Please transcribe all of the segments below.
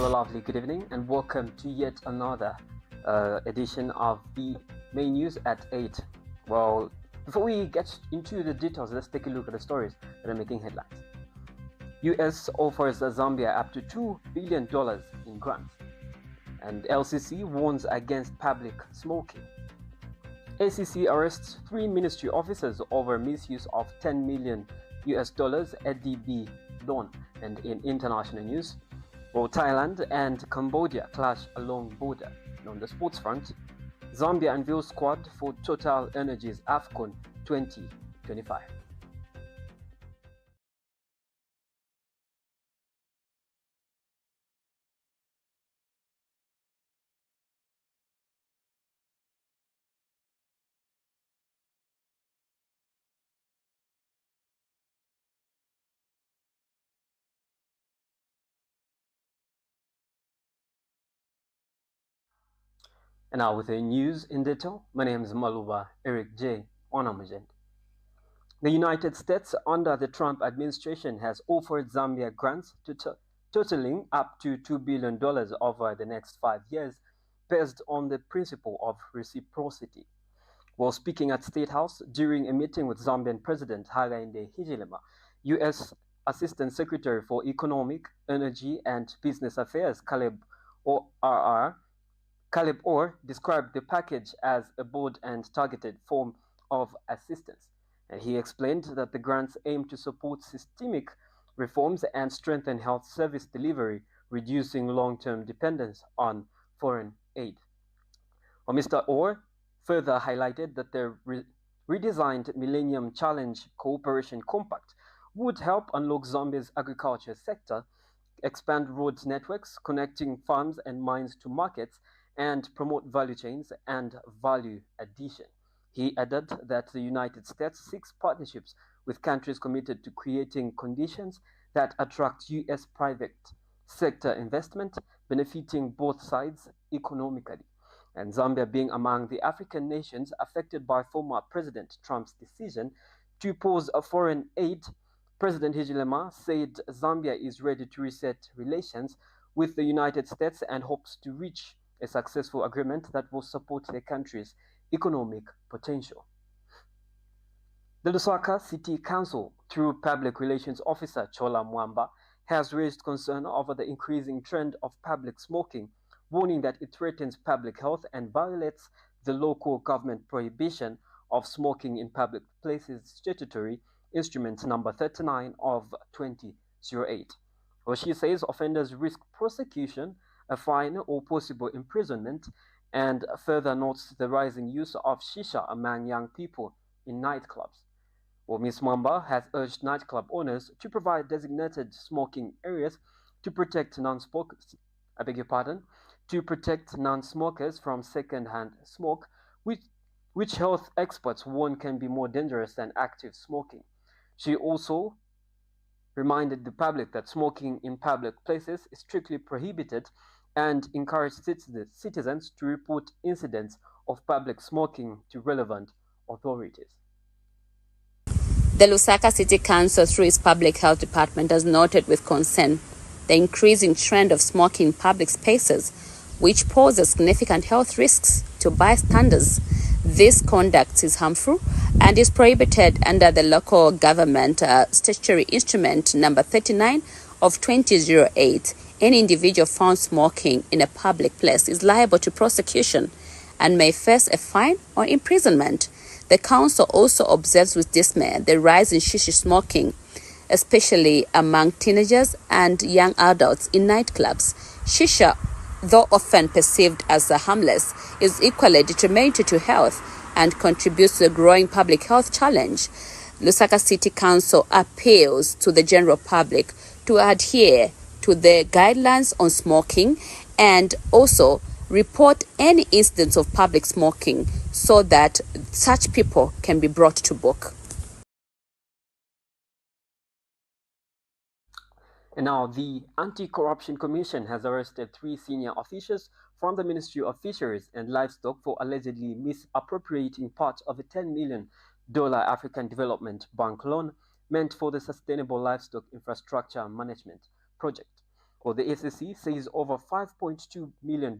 Hello, lovely. Good evening, and welcome to yet another edition of the main news at 8. Well, before we get into the details, let's take a look at the stories that are making headlines. US offers Zambia up to $2 billion in grants, and LCC warns against public smoking. ACC arrests 3 ministry officers over misuse of $10 million ADB loan. And in international news, well, Thailand and Cambodia clash along border. And on the sports front, Zambia unveils squad for Total Energies AFCON 2025. And now with the news in detail, my name is Maluba Eric J. Onamajend. The United States under the Trump administration has offered Zambia grants totaling up to $2 billion over the next 5 years based on the principle of reciprocity. While speaking at State House during a meeting with Zambian President Hakainde Hichilema, U.S. Assistant Secretary for Economic, Energy and Business Affairs Caleb Orr described the package as a bold and targeted form of assistance, and he explained that the grants aim to support systemic reforms and strengthen health service delivery, reducing long-term dependence on foreign aid. Well, Mr. Orr further highlighted that the redesigned Millennium Challenge Cooperation Compact would help unlock Zambia's agriculture sector, expand road networks connecting farms and mines to markets, and promote value chains and value addition. He added that the United States seeks partnerships with countries committed to creating conditions that attract U.S. private sector investment, benefiting both sides economically. And Zambia being among the African nations affected by former President Trump's decision to pause foreign aid, President Hichilema said Zambia is ready to reset relations with the United States and hopes to reach a successful agreement that will support the country's economic potential. The Lusaka City Council, through Public Relations Officer Chola Mwamba, has raised concern over the increasing trend of public smoking, warning that it threatens public health and violates the local government prohibition of smoking in public places statutory instrument number 39 of 2008. Well, she says offenders risk prosecution, a fine or possible imprisonment, and further notes the rising use of shisha among young people in nightclubs. Well, Ms. Mwamba has urged nightclub owners to provide designated smoking areas to protect non-smokers. To protect non-smokers from second-hand smoke, which health experts warn can be more dangerous than active smoking. She also reminded the public that smoking in public places is strictly prohibited and encouraged citizens to report incidents of public smoking to relevant authorities. The Lusaka City Council, through its Public Health Department, has noted with concern the increasing trend of smoking in public spaces, which poses significant health risks to bystanders. This conduct is harmful and is prohibited under the local government statutory instrument number 39 of 2008. Any individual found smoking in a public place is liable to prosecution and may face a fine or imprisonment. The council also observes with dismay the rise in shisha smoking, especially among teenagers and young adults in nightclubs. Shisha, though often perceived as harmless, is equally detrimental to health and contributes to the growing public health challenge. Lusaka City Council appeals to the general public to adhere to the guidelines on smoking and also report any incidents of public smoking so that such people can be brought to book. And now the Anti-Corruption Commission has arrested 3 senior officials from the Ministry of Fisheries and Livestock for allegedly misappropriating part of a $10 million African Development Bank loan meant for the Sustainable Livestock Infrastructure Management Project. Well, the SEC says over $5.2 million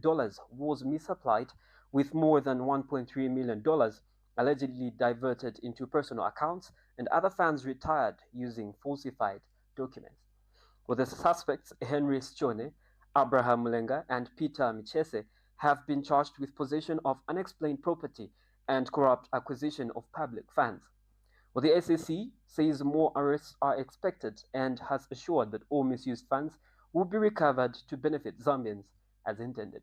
was misapplied, with more than $1.3 million allegedly diverted into personal accounts and other funds retired using falsified documents. Well, the suspects, Henry Schone, Abraham Mulenga, and Peter Misuse, have been charged with possession of unexplained property and corrupt acquisition of public funds. Well, the SEC says more arrests are expected and has assured that all misused funds will be recovered to benefit Zambians as intended.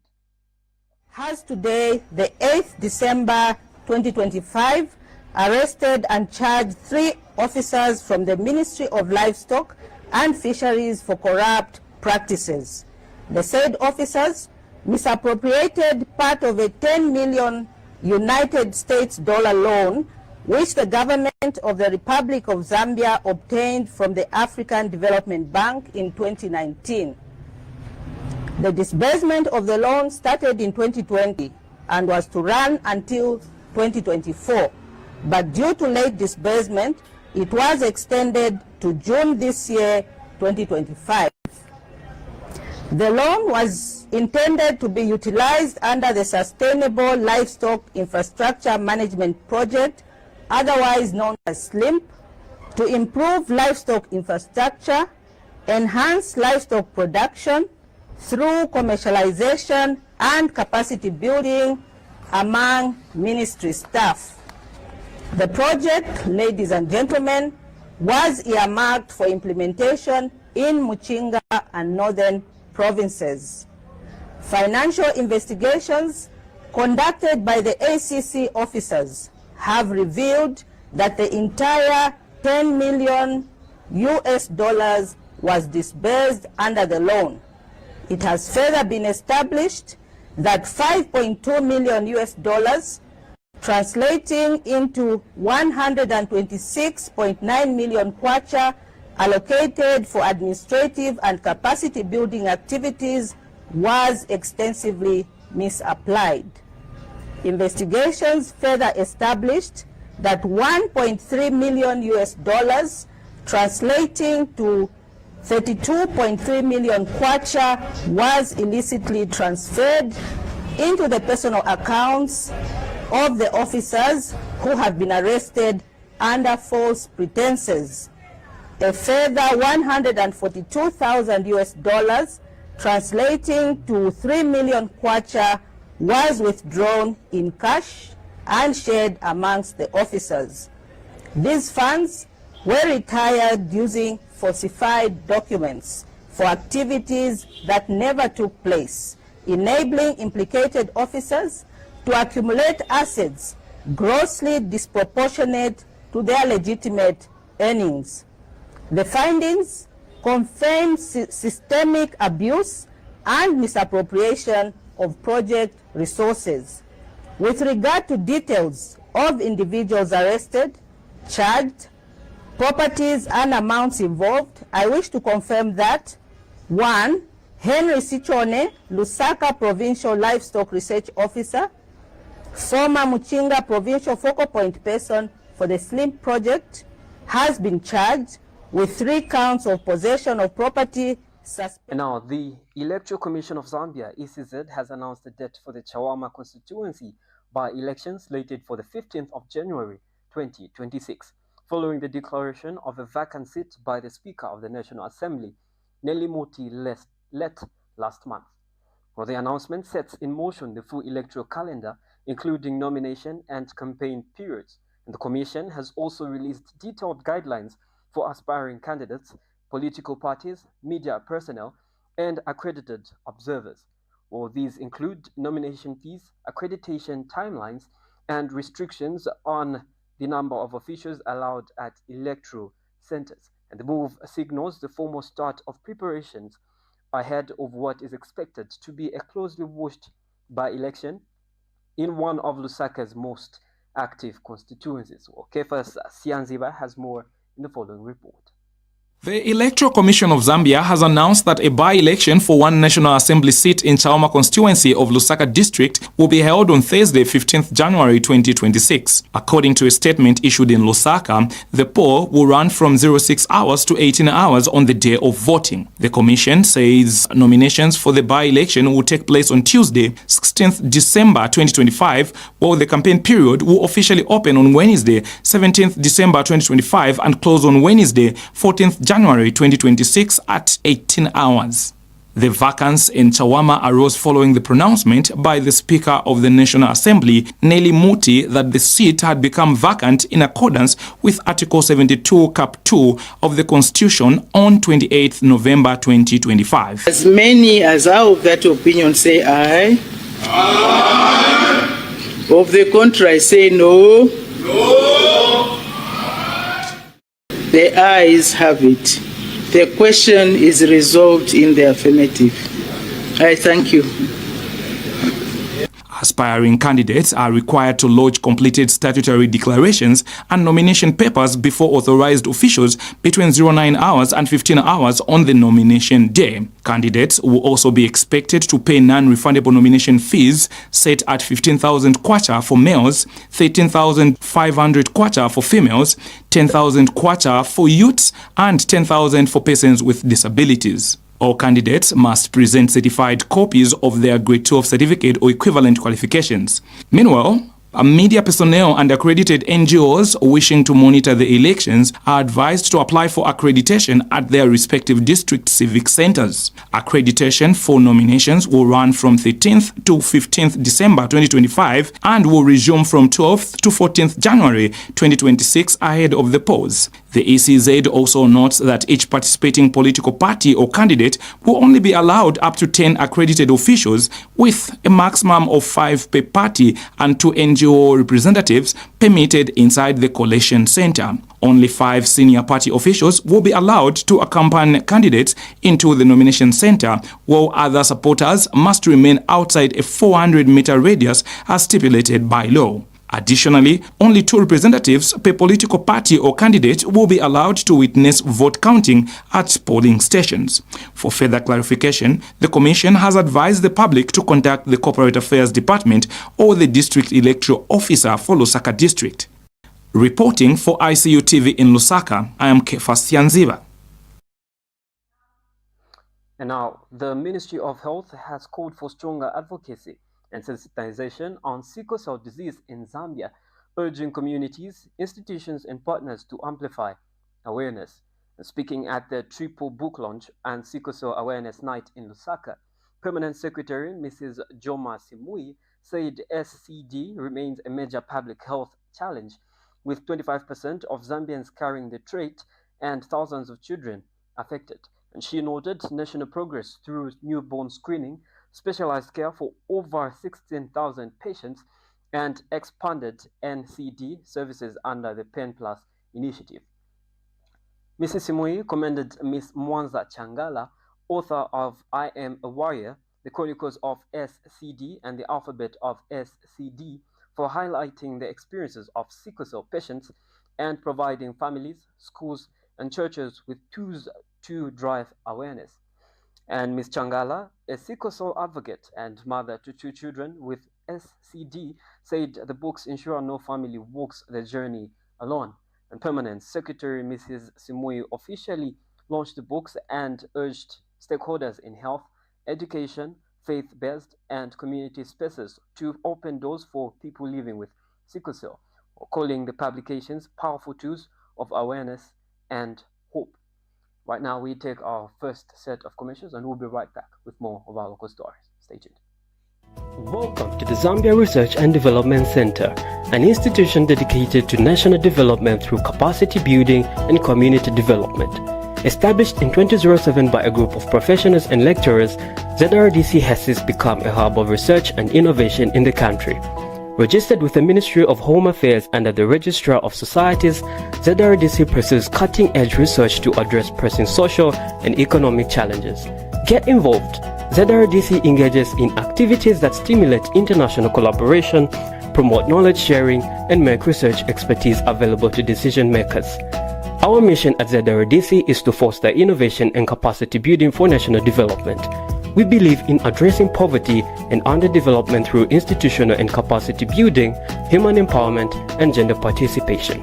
Has today, the 8th December 2025, arrested and charged 3 officers from the Ministry of Livestock and Fisheries for corrupt practices. The said officers misappropriated part of a $10 million United States dollar loan which the government of the Republic of Zambia obtained from the African Development Bank in 2019. The disbursement of the loan started in 2020 and was to run until 2024, but due to late disbursement, it was extended to June this year, 2025. The loan was intended to be utilized under the Sustainable Livestock Infrastructure Management Project, otherwise known as SLIMP, to improve livestock infrastructure, enhance livestock production through commercialization and capacity building among ministry staff. The project, ladies and gentlemen, was earmarked for implementation in Muchinga and northern provinces. Financial investigations conducted by the ACC officers have revealed that the entire $10 million was disbursed under the loan. It has further been established that $5.2 million, translating into 126.9 million kwacha, allocated for administrative and capacity building activities, was extensively misapplied. Investigations further established that $1.3 million, translating to 32.3 million kwacha, was illicitly transferred into the personal accounts of the officers who have been arrested under false pretenses. A further $142,000, translating to 3 million kwacha, was withdrawn in cash and shared amongst the officers. These funds were retired using falsified documents for activities that never took place, enabling implicated officers to accumulate assets grossly disproportionate to their legitimate earnings. The findings confirm systemic abuse and misappropriation of project resources. With regard to details of individuals arrested, charged, properties and amounts involved, I wish to confirm that 1. Henry Sichone, Lusaka Provincial Livestock Research Officer, former Muchinga Provincial Focal Point Person for the SLIMP project, has been charged with 3 counts of possession of property. Now, the Electoral Commission of Zambia, ECZ, has announced the date for the Chawama constituency by-elections slated for the 15th of January 2026, following the declaration of a vacant seat by the Speaker of the National Assembly, Nelly Moti Let, last month. Well, the announcement sets in motion the full electoral calendar, including nomination and campaign periods. And the Commission has also released detailed guidelines for aspiring candidates, political parties, media personnel, and accredited observers. Well, these include nomination fees, accreditation timelines, and restrictions on the number of officials allowed at electoral centers. And the move signals the formal start of preparations ahead of what is expected to be a closely watched by-election in one of Lusaka's most active constituencies. Well, Kefas Sianziba has more in the following report. The Electoral Commission of Zambia has announced that a by-election for one National Assembly seat in Chawama constituency of Lusaka district will be held on Thursday, 15th January 2026. According to a statement issued in Lusaka, the poll will run from 06 hours to 18 hours on the day of voting. The commission says nominations for the by-election will take place on Tuesday, 16th December 2025, while the campaign period will officially open on Wednesday, 17th December 2025 and close on Wednesday, 14th January 2026 at 18 hours. The vacancy in Chawama arose following the pronouncement by the Speaker of the National Assembly, Nelly Muti, that the seat had become vacant in accordance with Article 72, Cap 2 of the Constitution on 28 November 2025. As many as are of that opinion say aye. Aye. Of the contrary say no. No. The ayes have it. The question is resolved in the affirmative. I thank you. Aspiring candidates are required to lodge completed statutory declarations and nomination papers before authorized officials between 09 hours and 15 hours on the nomination day. Candidates will also be expected to pay non-refundable nomination fees set at 15,000 kwacha for males, 13,500 kwacha for females, 10,000 kwacha for youths, and 10,000 for persons with disabilities. All candidates must present certified copies of their Grade 12 certificate or equivalent qualifications. Meanwhile, media personnel and accredited NGOs wishing to monitor the elections are advised to apply for accreditation at their respective district civic centers. Accreditation for nominations will run from 13th to 15th December 2025 and will resume from 12th to 14th January 2026 ahead of the polls. The ECZ also notes that each participating political party or candidate will only be allowed up to 10 accredited officials, with a maximum of 5 per party and 2 NGO representatives permitted inside the collation center. Only 5 senior party officials will be allowed to accompany candidates into the nomination center, while other supporters must remain outside a 400-meter radius as stipulated by law. Additionally, only 2 representatives per political party or candidate will be allowed to witness vote counting at polling stations. For further clarification, the Commission has advised the public to contact the Corporate Affairs Department or the District Electoral Officer for Lusaka District. Reporting for ICU TV in Lusaka, I am Kefas Yanziva. And now, the Ministry of Health has called for stronger advocacy and sensitization on sickle cell disease in Zambia, urging communities, institutions, and partners to amplify awareness. Speaking at the triple book launch and sickle cell awareness night in Lusaka, Permanent Secretary Mrs. Joma Simui said SCD remains a major public health challenge, with 25% of Zambians carrying the trait and thousands of children affected. And she noted national progress through newborn screening, specialized care for over 16,000 patients, and expanded NCD services under the PEN Plus initiative. Mrs. Simui commended Ms. Mwanza Changala, author of I Am a Warrior, the Chronicles of SCD and the Alphabet of SCD, for highlighting the experiences of sickle cell patients and providing families, schools, and churches with tools to drive awareness. And Ms. Changala, a sickle cell advocate and mother to 2 children with SCD, said the books ensure no family walks the journey alone. And Permanent Secretary Mrs. Simui officially launched the books and urged stakeholders in health, education, faith-based, and community spaces to open doors for people living with sickle cell, calling the publications powerful tools of awareness and hope. Right now, we take our first set of commercials and we'll be right back with more of our local stories. Stay tuned. Welcome to the Zambia Research and Development Center, an institution dedicated to national development through capacity building and community development. Established in 2007 by a group of professionals and lecturers, ZRDC has since become a hub of research and innovation in the country. Registered with the Ministry of Home Affairs under the Registrar of Societies, ZRDC pursues cutting-edge research to address pressing social and economic challenges. Get involved. ZRDC engages in activities that stimulate international collaboration, promote knowledge sharing, and make research expertise available to decision makers. Our mission at ZRDC is to foster innovation and capacity building for national development. We believe in addressing poverty and underdevelopment through institutional and capacity building, human empowerment, and gender participation.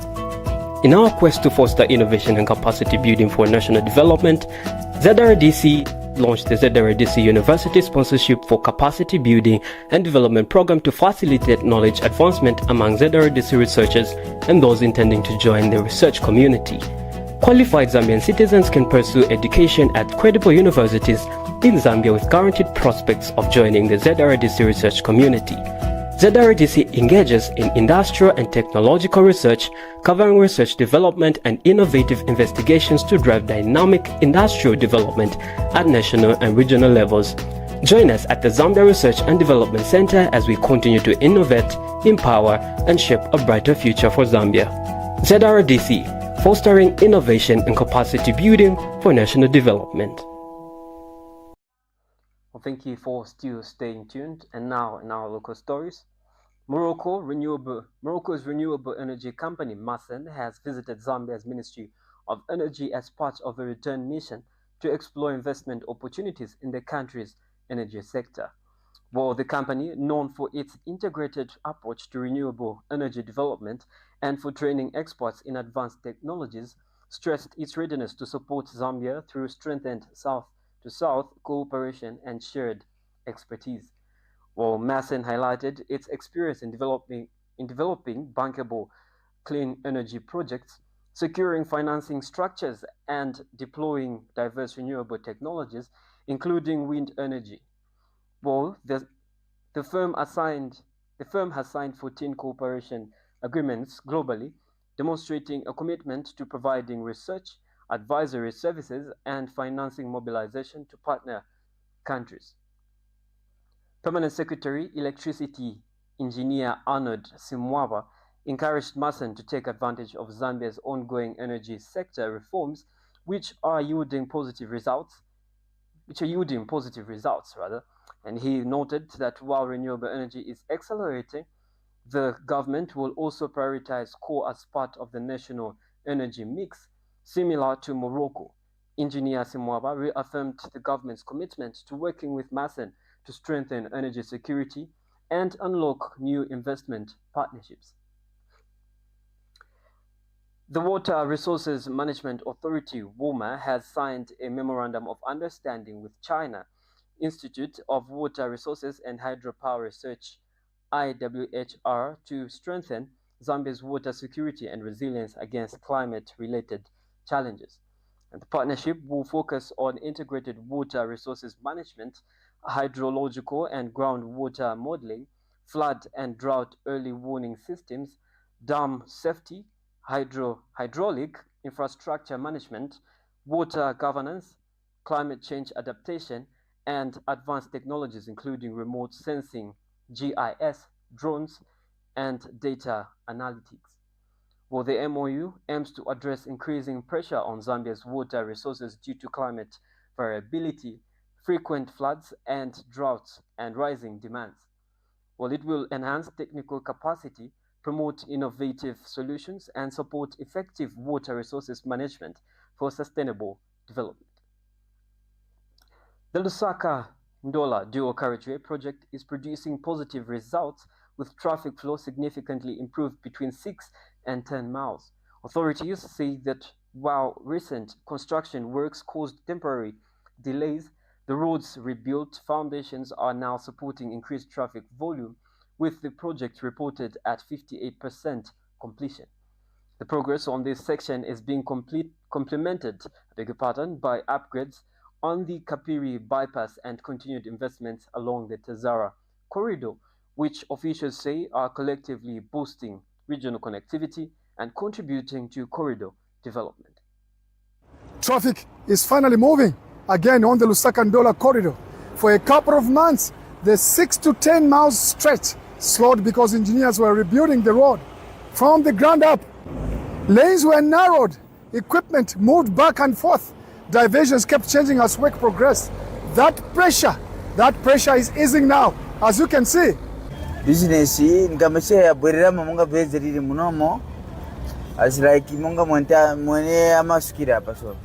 In our quest to foster innovation and capacity building for national development, ZRDC launched the ZRDC University Sponsorship for Capacity Building and Development Program to facilitate knowledge advancement among ZRDC researchers and those intending to join the research community. Qualified Zambian citizens can pursue education at credible universities in Zambia with guaranteed prospects of joining the ZRDC research community. ZRDC engages in industrial and technological research, covering research development and innovative investigations to drive dynamic industrial development at national and regional levels. Join us at the Zambia Research and Development Center as we continue to innovate, empower, and shape a brighter future for Zambia. ZRDC, fostering innovation and capacity building for national development. Well, thank you for still staying tuned. And now in our local stories, Morocco's renewable energy company Masen has visited Zambia's Ministry of Energy as part of a return mission to explore investment opportunities in the country's energy sector. Well, the company, known for its integrated approach to renewable energy development and for training experts in advanced technologies, stressed its readiness to support Zambia through strengthened South-to-South cooperation and shared expertise. Well, Masen highlighted its experience in developing bankable clean energy projects, securing financing structures, and deploying diverse renewable technologies, including wind energy. Well, the firm has signed 14 cooperation agreements globally, demonstrating a commitment to providing research, advisory services, and financing mobilization to partner countries. Permanent Secretary Electricity Engineer Arnold Simwaba encouraged Masen to take advantage of Zambia's ongoing energy sector reforms, which are yielding positive results. And he noted that while renewable energy is accelerating, the government will also prioritize coal as part of the national energy mix, similar to Morocco. Engineer Simwaba reaffirmed the government's commitment to working with Masen to strengthen energy security and unlock new investment partnerships. The Water Resources Management Authority, WOMA, has signed a Memorandum of Understanding with China Institute of Water Resources and Hydropower Research, IWHR, to strengthen Zambia's water security and resilience against climate-related challenges. And the partnership will focus on integrated water resources management, hydrological and groundwater modeling, flood and drought early warning systems, dam safety, hydraulic infrastructure management, water governance, climate change adaptation, and advanced technologies including remote sensing, GIS, drones, and data analytics. Well, the MOU aims to address increasing pressure on Zambia's water resources due to climate variability, frequent floods and droughts, and rising demands. Well, it will enhance technical capacity, promote innovative solutions, and support effective water resources management for sustainable development. The Lusaka-Ndola dual carriageway project is producing positive results, with traffic flow significantly improved between 6 and 10 miles. Authorities say that while recent construction works caused temporary delays, the road's rebuilt foundations are now supporting increased traffic volume, with the project reported at 58% completion. The progress on this section is being complemented by upgrades on the Kapiri bypass and continued investments along the Tazara corridor, which officials say are collectively boosting regional connectivity and contributing to corridor development. Traffic is finally moving again on the Lusaka-Ndola corridor. For a couple of months, the 6 to 10 miles stretch slowed because engineers were rebuilding the road from the ground up. Lanes were narrowed, equipment moved back and forth, diversions kept changing as work progressed. That pressure is easing now, as you can see. Business ngamashya bwerera mamunga bezerire munomo as like monga mwene amasukira apa so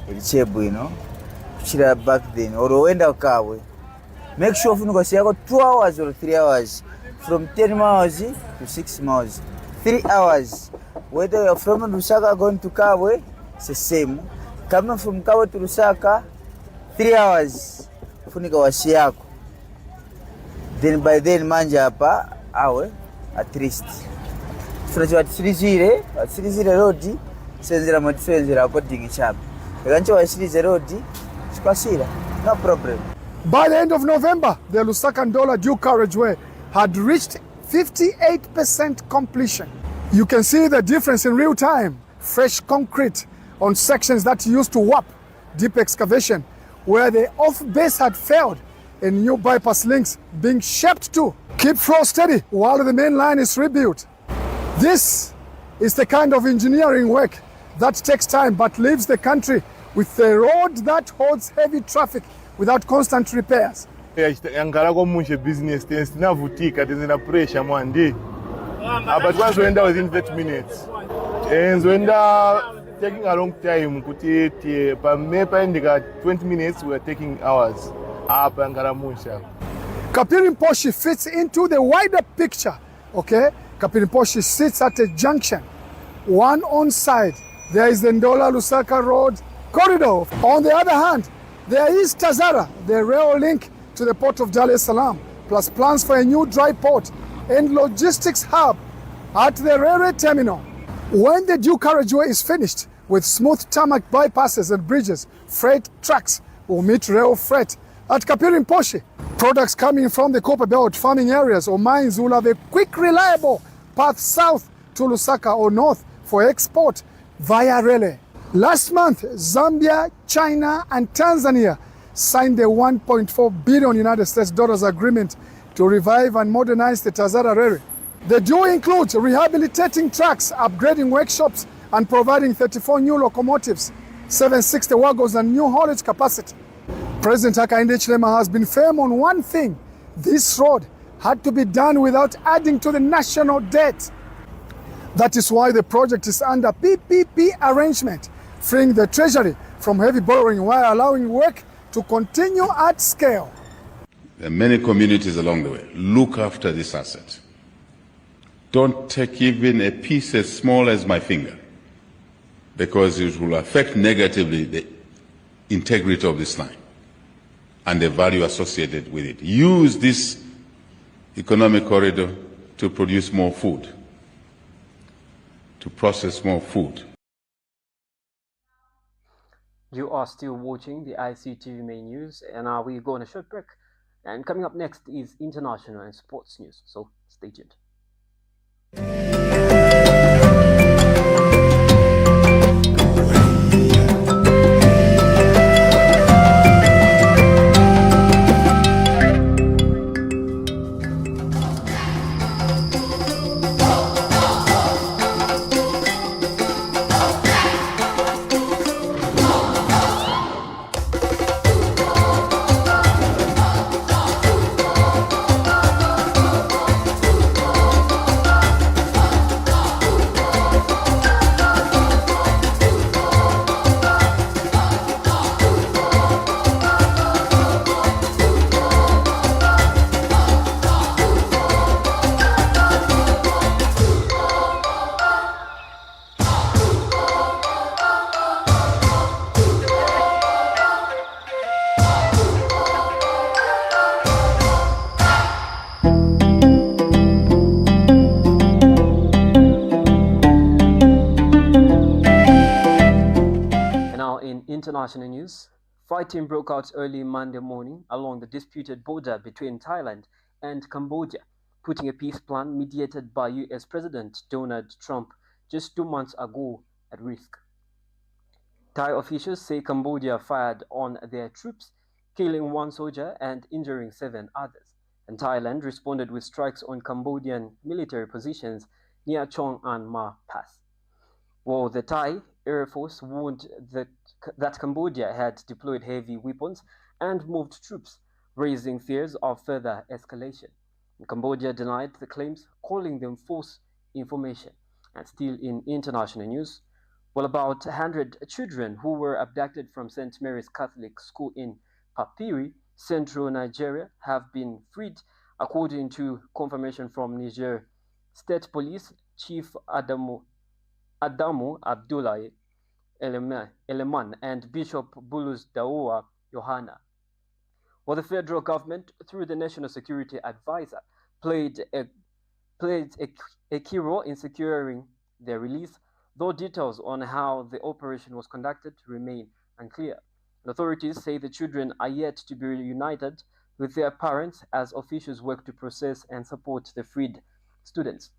ilichebu kuchira back then or wenda ukawe make sure ufunika siyako 2 hours or 3 hours from 10 miles to 6 miles 3 hours whether you're from Lusaka going to Kabwe it's the same coming from Kabwe to Lusaka 3 hours ufunika wasi yako then by then manja hapa awe at least tunajua atirizire road senzera motifenzera according chap ekancho wasirize road sikwasira no problem. By the end of November, the Lusaka-Ndola dual carriageway had reached 58% completion. You can see the difference in real time. Fresh concrete on sections that used to warp, deep excavation where the off-base had failed, and new bypass links being shaped to keep flow steady while the main line is rebuilt. This is the kind of engineering work that takes time but leaves the country with a road that holds heavy traffic without constant repairs. Yangarako mushe business tense navutika tenzina pressure mwandi. But once we end within 30 minutes. And we end taking a long time kuti pa indika 20 minutes we are taking hours. Apa Yangaramusha. Kapirimposhi fits into the wider picture, okay? Kapirimposhi sits at a junction. One on side, there is the Ndola-Lusaka Road corridor. On the other hand, there is Tazara, the rail link to the port of Dar es Salaam, plus plans for a new dry port and logistics hub at the railway terminal. When the dual carriageway is finished, with smooth tarmac bypasses and bridges, freight trucks will meet rail freight at Kapirimposhi. Products coming from the Copper Belt farming areas or mines will have a quick, reliable path south to Lusaka or north for export via railway. Last month, Zambia, China, and Tanzania signed a $1.4 billion United States dollars agreement to revive and modernize the Tazara Railway. The deal includes rehabilitating tracks, upgrading workshops, and providing 34 new locomotives, 760 wagons, and new haulage capacity. President Hakainde Hichilema has been firm on one thing: this road had to be done without adding to the national debt. That is why the project is under PPP arrangement, freeing the Treasury from heavy borrowing while allowing work to continue at scale. There are many communities along the way. Look after this asset. Don't take even a piece as small as my finger, because it will affect negatively the integrity of this line and the value associated with it. Use this economic corridor to produce more food, to process more food. You are still watching the ICTV main news, and we go on a short break. And coming up next is international and sports news, so stay tuned. International news. Fighting broke out early Monday morning along the disputed border between Thailand and Cambodia, putting a peace plan mediated by US President Donald Trump just 2 months ago at risk. Thai officials say Cambodia fired on their troops, killing 1 soldier and injuring 7 others, and Thailand responded with strikes on Cambodian military positions near Chong An Ma Pass. While the Thai Air Force warned that Cambodia had deployed heavy weapons and moved troops, raising fears of further escalation. Cambodia denied the claims, calling them false information. And still in international news, well, about 100 children who were abducted from St. Mary's Catholic School in Papiri, central Nigeria, have been freed, according to confirmation from Niger State Police Chief Adamu Abdullahi Eleman and Bishop Bulus Daoua Yohana. Well, the federal government, through the National Security Advisor, played a key role in securing their release, though details on how the operation was conducted remain unclear. Authorities say the children are yet to be reunited with their parents as officials work to process and support the freed students.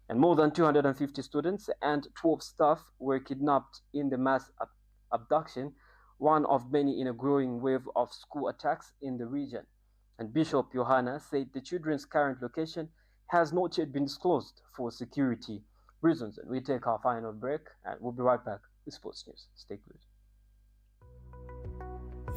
And more than 250 students and 12 staff were kidnapped in the mass abduction, one of many in a growing wave of school attacks in the region. And Bishop Yohana said the children's current location has not yet been disclosed for security reasons. And we take our final break and we'll be right back with sports news. Stay glued.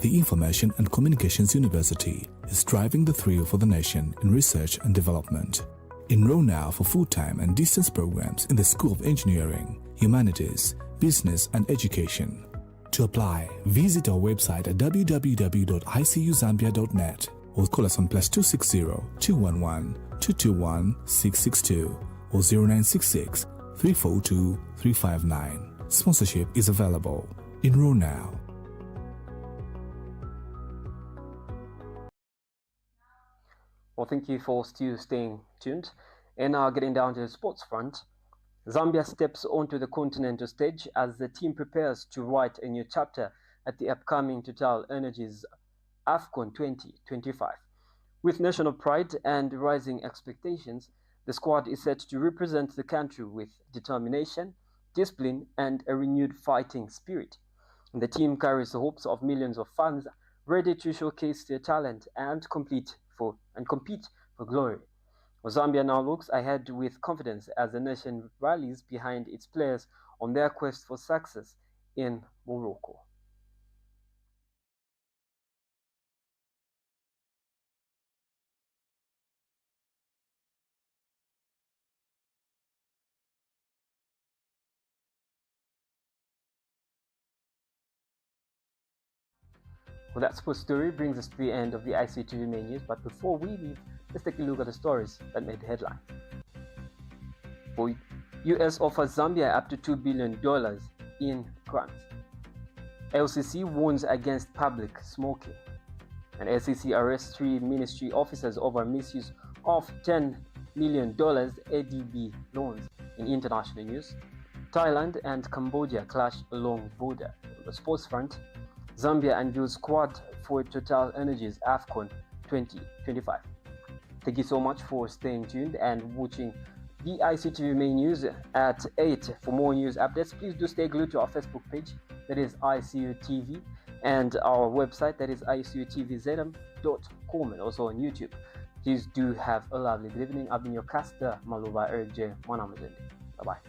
The Information and Communications University is driving the thrill for the nation in research and development. Enroll now for full-time and distance programs in the School of Engineering, Humanities, Business and Education. To apply, visit our website at www.icuzambia.net or call us on +260 211 221 662 or 0966 342 359. Sponsorship is available. Enroll now. Well, thank you for still staying tuned. And now getting down to the sports front, Zambia steps onto the continental stage as the team prepares to write a new chapter at the upcoming Total Energies AFCON 2025. With national pride and rising expectations, the squad is set to represent the country with determination, discipline, and a renewed fighting spirit. The team carries the hopes of millions of fans ready to showcase their talent and compete for glory. Zambia now looks ahead with confidence as the nation rallies behind its players on their quest for success in Morocco. Well, that sports story brings us to the end of the ICTV main news, but before we leave, let's take a look at the stories that made the headline. Well, US offers Zambia up to $2 billion in grants. LCC warns against public smoking. And SEC arrests 3 ministry officers over misuse of $10 million ADB loans. In international news, Thailand and Cambodia clash along border. On the sports front, Zambia unveils squad for Total Energies AFCON 2025. Thank you so much for staying tuned and watching the ICTV main news at 8. For more news updates, please do stay glued to our Facebook page, that is ICUTV, and our website, that is ICUTVZM.com, and also on YouTube. Please do have a lovely good evening. I've been your caster, Maluba Erje Mwanamuzende. Bye-bye.